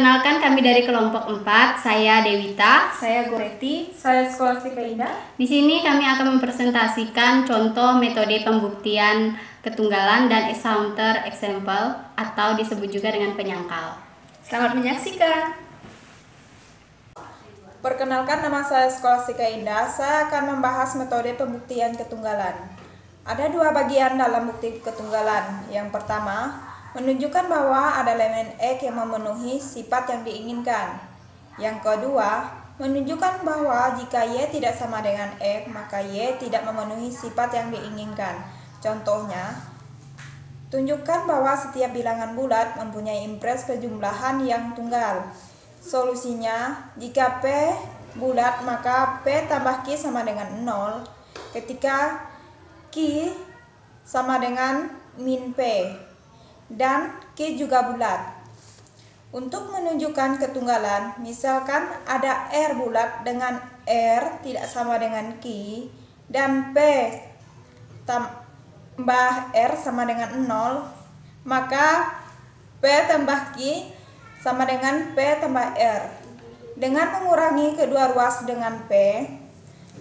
Perkenalkan, kami dari kelompok 4, saya Dewita, saya Goreti, saya Skolastika Indah. Di sini kami akan mempresentasikan contoh metode pembuktian ketunggalan dan counter example atau disebut juga dengan penyangkal. Selamat menyaksikan. Perkenalkan, nama saya Skolastika Indah. Saya akan membahas metode pembuktian ketunggalan. Ada dua bagian dalam bukti ketunggalan. Yang pertama, menunjukkan bahwa ada elemen X yang memenuhi sifat yang diinginkan. Yang kedua, menunjukkan bahwa jika Y tidak sama dengan X, maka Y tidak memenuhi sifat yang diinginkan. Contohnya, tunjukkan bahwa setiap bilangan bulat mempunyai impres penjumlahan yang tunggal. Solusinya, jika P bulat, maka P tambah Q sama dengan 0 ketika Q sama dengan min P dan Q juga bulat. Untuk menunjukkan ketunggalan, misalkan ada R bulat dengan R tidak sama dengan Q dan P tambah R sama dengan 0, maka P tambah Q sama dengan P tambah R. Dengan mengurangi kedua ruas dengan P,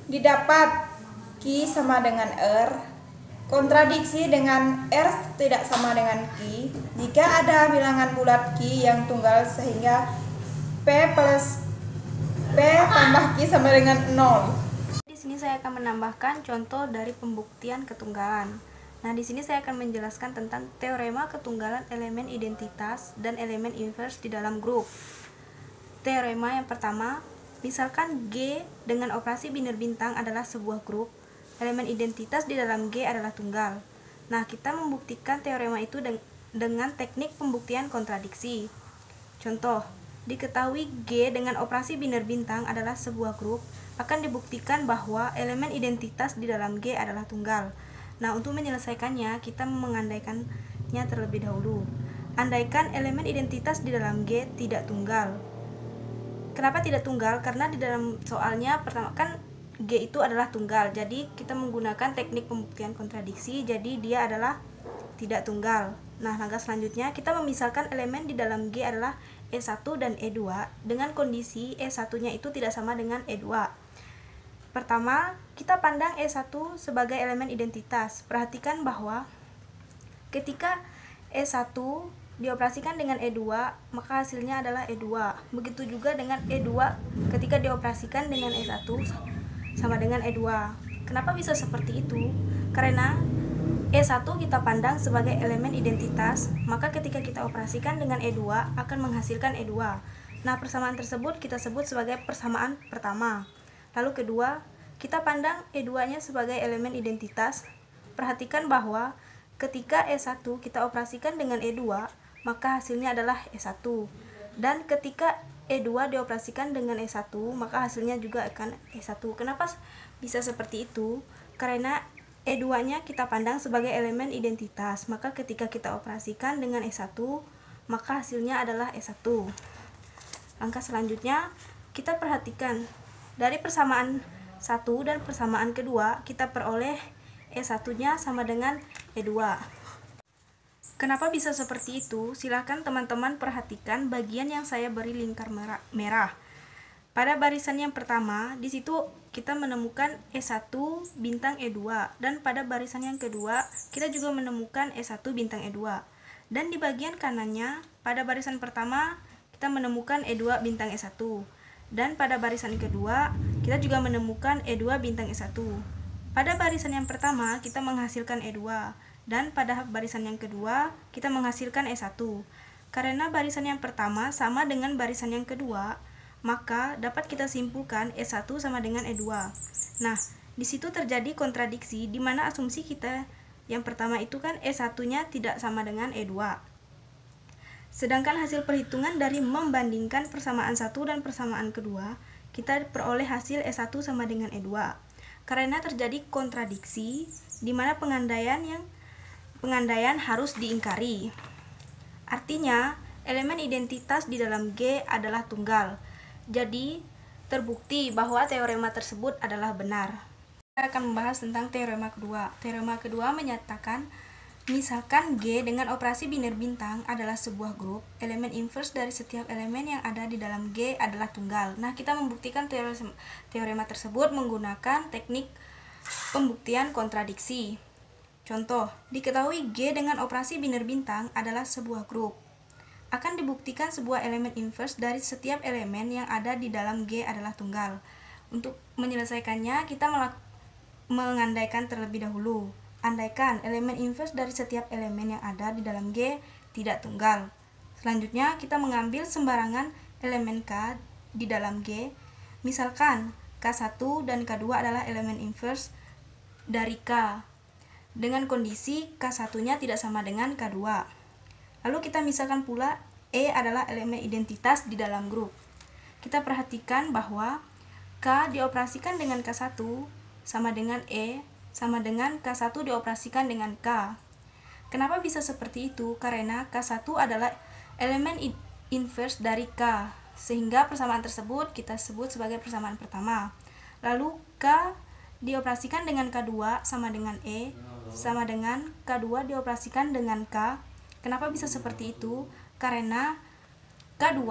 didapat Q sama dengan R. Kontradiksi dengan R tidak sama dengan Q jika ada bilangan bulat Q yang tunggal sehingga P plus P tambah Q sama dengan 0. Di sini saya akan menambahkan contoh dari pembuktian ketunggalan. Nah, di sini saya akan menjelaskan tentang teorema ketunggalan elemen identitas dan elemen inverse di dalam grup. Teorema yang pertama, misalkan G dengan operasi biner bintang adalah sebuah grup, elemen identitas di dalam G adalah tunggal. Nah, kita membuktikan teorema itu dengan teknik pembuktian kontradiksi. Contoh, diketahui G dengan operasi biner bintang adalah sebuah grup, akan dibuktikan bahwa elemen identitas di dalam G adalah tunggal. Nah, untuk menyelesaikannya, kita mengandaikannya terlebih dahulu. Andaikan elemen identitas di dalam G tidak tunggal. Kenapa tidak tunggal? Karena di dalam soalnya pertama kan G itu adalah tunggal, jadi kita menggunakan teknik pembuktian kontradiksi, jadi dia adalah tidak tunggal. Nah, langkah selanjutnya kita memisahkan elemen di dalam G adalah E1 dan E2 dengan kondisi E1-nya itu tidak sama dengan E2. Pertama, kita pandang E1 sebagai elemen identitas. Perhatikan bahwa ketika E1 dioperasikan dengan E2, maka hasilnya adalah E2. Begitu juga dengan E2 ketika dioperasikan dengan E1 sama dengan E2. Kenapa bisa seperti itu? Karena E1 kita pandang sebagai elemen identitas, maka ketika kita operasikan dengan E2 akan menghasilkan E2. Nah, persamaan tersebut kita sebut sebagai persamaan pertama. Lalu kedua, kita pandang E2-nya sebagai elemen identitas. Perhatikan bahwa ketika E1 kita operasikan dengan E2, maka hasilnya adalah E1. Dan ketika E2 dioperasikan dengan E1, maka hasilnya juga akan E1. Kenapa bisa seperti itu? Karena E2-nya kita pandang sebagai elemen identitas, maka ketika kita operasikan dengan E1, maka hasilnya adalah E1. Langkah selanjutnya, kita perhatikan dari persamaan 1 dan persamaan kedua, kita peroleh E1-nya sama dengan E2. Kenapa bisa seperti itu? Silahkan teman-teman perhatikan bagian yang saya beri lingkar merah. Pada barisan yang pertama, di situ kita menemukan E1 bintang E2, dan pada barisan yang kedua, kita juga menemukan E1 bintang E2. Dan di bagian kanannya, pada barisan pertama, kita menemukan E2 bintang E1. Dan pada barisan kedua, kita juga menemukan E2 bintang E1. Pada barisan yang pertama, kita menghasilkan E2. Dan pada barisan yang kedua, kita menghasilkan E1. Karena barisan yang pertama sama dengan barisan yang kedua, maka dapat kita simpulkan E1 sama dengan E2. Nah, di situ terjadi kontradiksi, di mana asumsi kita yang pertama itu kan E1-nya tidak sama dengan E2. Sedangkan hasil perhitungan dari membandingkan persamaan 1 dan persamaan kedua, kita peroleh hasil E1 sama dengan E2. Karena terjadi kontradiksi, di mana pengandaian harus diingkari. Artinya, elemen identitas di dalam G adalah tunggal. Jadi, terbukti bahwa teorema tersebut adalah benar. Kita akan membahas tentang teorema kedua. Teorema kedua menyatakan Misalkan G dengan operasi biner bintang adalah sebuah grup, elemen inverse dari setiap elemen yang ada di dalam G adalah tunggal. Nah, kita membuktikan teorema tersebut menggunakan teknik pembuktian kontradiksi. Contoh, diketahui G dengan operasi biner bintang adalah sebuah grup. Akan dibuktikan sebuah elemen inverse dari setiap elemen yang ada di dalam G adalah tunggal. Untuk menyelesaikannya, kita mengandaikan terlebih dahulu. Andaikan elemen inverse dari setiap elemen yang ada di dalam G tidak tunggal. Selanjutnya, kita mengambil sembarangan elemen K di dalam G. Misalkan K1 dan K2 adalah elemen inverse dari K, dengan kondisi K1-nya tidak sama dengan K2. Lalu kita misalkan pula E adalah elemen identitas di dalam grup. Kita perhatikan bahwa K dioperasikan dengan K1 sama dengan E sama dengan K1 dioperasikan dengan K. Kenapa bisa seperti itu? Karena K1 adalah elemen inverse dari K, sehingga persamaan tersebut kita sebut sebagai persamaan pertama. Lalu K dioperasikan dengan K2 sama dengan E, sama dengan K2 dioperasikan dengan K. Kenapa bisa seperti itu? Karena K2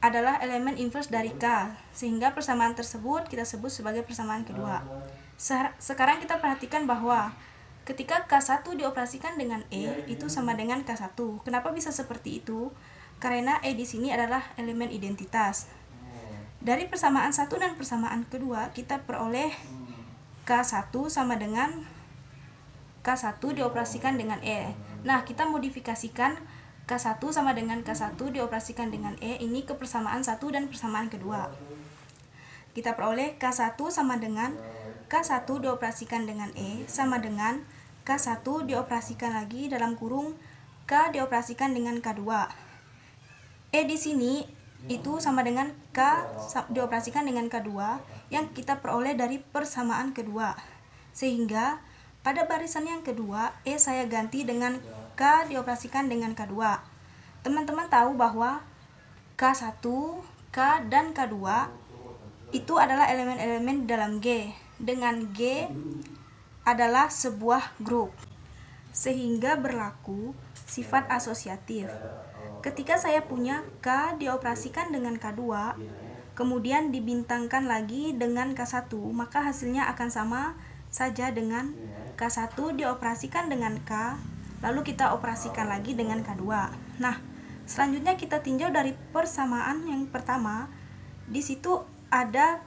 adalah elemen inverse dari K, sehingga persamaan tersebut kita sebut sebagai persamaan kedua. Sekarang kita perhatikan bahwa ketika K1 dioperasikan dengan E itu sama dengan K1. Kenapa bisa seperti itu? Karena E di sini adalah elemen identitas. Dari persamaan satu dan persamaan kedua kita peroleh K1 sama dengan K1 dioperasikan dengan E. Nah, kita modifikasikan K1 sama dengan K1 dioperasikan dengan E ini ke persamaan satu dan persamaan kedua. Kita peroleh K1 sama dengan K1 dioperasikan dengan E sama dengan K1 dioperasikan lagi dalam kurung K dioperasikan dengan K2. E di sini itu sama dengan K dioperasikan dengan K2 yang kita peroleh dari persamaan kedua. Sehingga pada barisan yang kedua, E saya ganti dengan K dioperasikan dengan K2. Teman-teman tahu bahwa K1, K, dan K2 itu adalah elemen-elemen dalam G. Dengan G adalah sebuah grup, sehingga berlaku sifat asosiatif. Ketika saya punya K dioperasikan dengan K2, kemudian dibintangkan lagi dengan K1, maka hasilnya akan sama saja dengan K1 dioperasikan dengan K, lalu kita operasikan lagi dengan K2. Nah, selanjutnya kita tinjau dari persamaan yang pertama. Di situ ada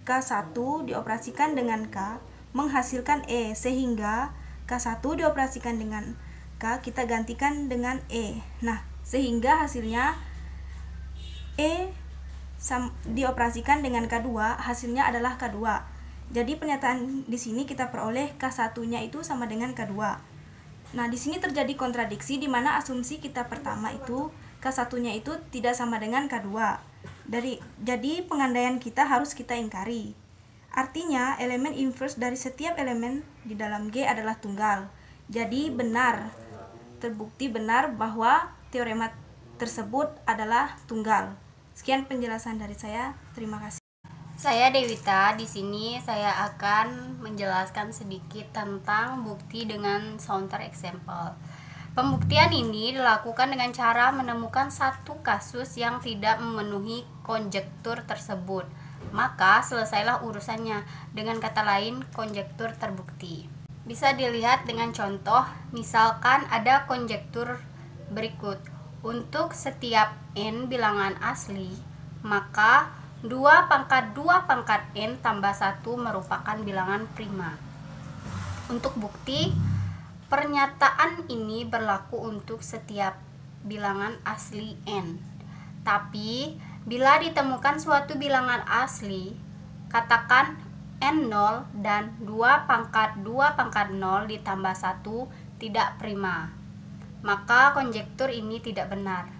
K1 dioperasikan dengan K menghasilkan E, sehingga K1 dioperasikan dengan K kita gantikan dengan E. Nah, sehingga hasilnya E dioperasikan dengan K2, hasilnya adalah K2. Jadi pernyataan di sini kita peroleh K1-nya itu sama dengan K2. Nah, di sini terjadi kontradiksi di mana asumsi kita pertama itu K1-nya itu tidak sama dengan K2. Jadi pengandaian kita harus kita ingkari. Artinya elemen inverse dari setiap elemen di dalam G adalah tunggal. Jadi benar, terbukti benar bahwa teorema tersebut adalah tunggal. Sekian penjelasan dari saya. Terima kasih. Saya Dewita. Di sini saya akan menjelaskan sedikit tentang bukti dengan counter example. Pembuktian ini dilakukan dengan cara menemukan satu kasus yang tidak memenuhi konjektur tersebut. Maka selesailah urusannya. Dengan kata lain, konjektur terbukti. Bisa dilihat dengan contoh, misalkan ada konjektur berikut. Untuk setiap n bilangan asli, maka 2 pangkat 2 pangkat n tambah 1 merupakan bilangan prima. Untuk bukti, pernyataan ini berlaku untuk setiap bilangan asli n. Tapi, bila ditemukan suatu bilangan asli, katakan n0 dan 2 pangkat 2 pangkat 0 ditambah 1 tidak prima, maka konjektur ini tidak benar.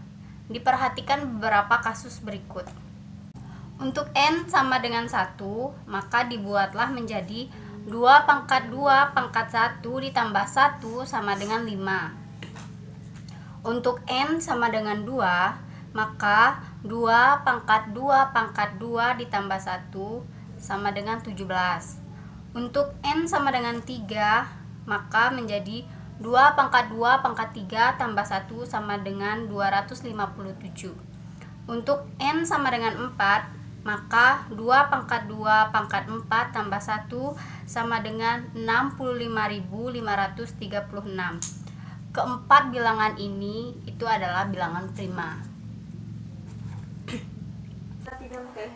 Diperhatikan beberapa kasus berikut. Untuk n sama dengan 1, maka dibuatlah menjadi 2 pangkat 2 pangkat 1 ditambah 1 sama dengan 5. Untuk n sama dengan 2, maka 2 pangkat 2 pangkat 2 ditambah 1 sama dengan 17. Untuk n sama dengan 3, maka menjadi 2 pangkat 2 pangkat 3 tambah 1 sama dengan 257. Untuk N sama dengan 4, maka 2 pangkat 2 pangkat 4 tambah 1 sama dengan 65.536. Keempat bilangan ini itu adalah bilangan prima.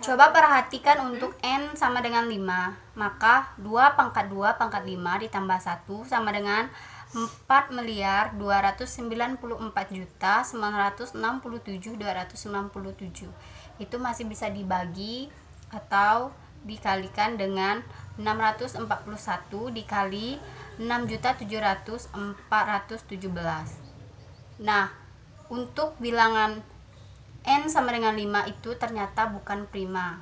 Coba perhatikan untuk N sama dengan 5, maka 2 pangkat 2 pangkat 5 ditambah 1 sama dengan 4.294.967.297. Itu masih bisa dibagi atau dikalikan dengan 641 dikali 6.700.417. Nah, untuk bilangan N sama dengan 5 itu ternyata bukan prima.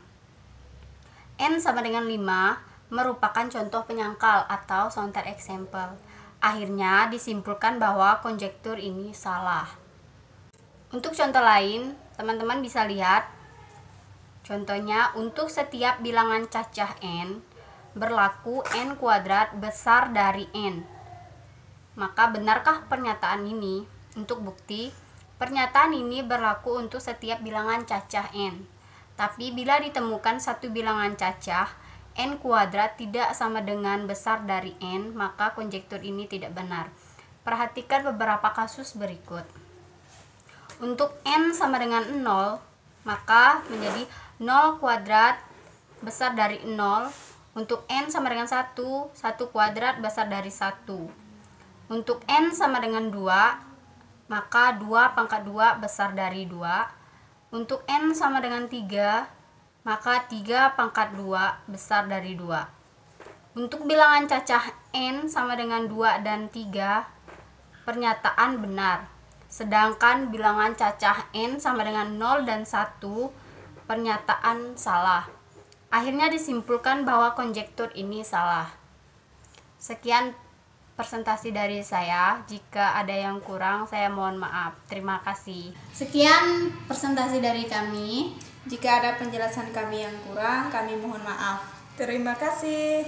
N sama dengan 5 merupakan contoh penyangkal atau counter example. Akhirnya disimpulkan bahwa konjektur ini salah. Untuk contoh lain, teman-teman bisa lihat. Contohnya, untuk setiap bilangan cacah N, berlaku N kuadrat besar dari N. Maka benarkah pernyataan ini? Untuk bukti, pernyataan ini berlaku untuk setiap bilangan cacah N. Tapi bila ditemukan satu bilangan cacah N kuadrat tidak sama dengan besar dari N, maka konjektur ini tidak benar. Perhatikan beberapa kasus berikut. Untuk N sama dengan 0, maka menjadi 0 kuadrat besar dari 0. Untuk N sama dengan 1, 1 kuadrat besar dari 1. Untuk N sama dengan 2, maka 2 pangkat 2 besar dari 2. Untuk N sama dengan 3, maka 3 pangkat 2 besar dari 2. Untuk bilangan cacah N sama dengan 2 dan 3, pernyataan benar. Sedangkan bilangan cacah N sama dengan 0 dan 1, pernyataan salah. Akhirnya disimpulkan bahwa konjektur ini salah. Sekian presentasi dari saya. Jika ada yang kurang, saya mohon maaf. Terima kasih. Sekian presentasi dari kami. Jika ada penjelasan kami yang kurang, kami mohon maaf. Terima kasih.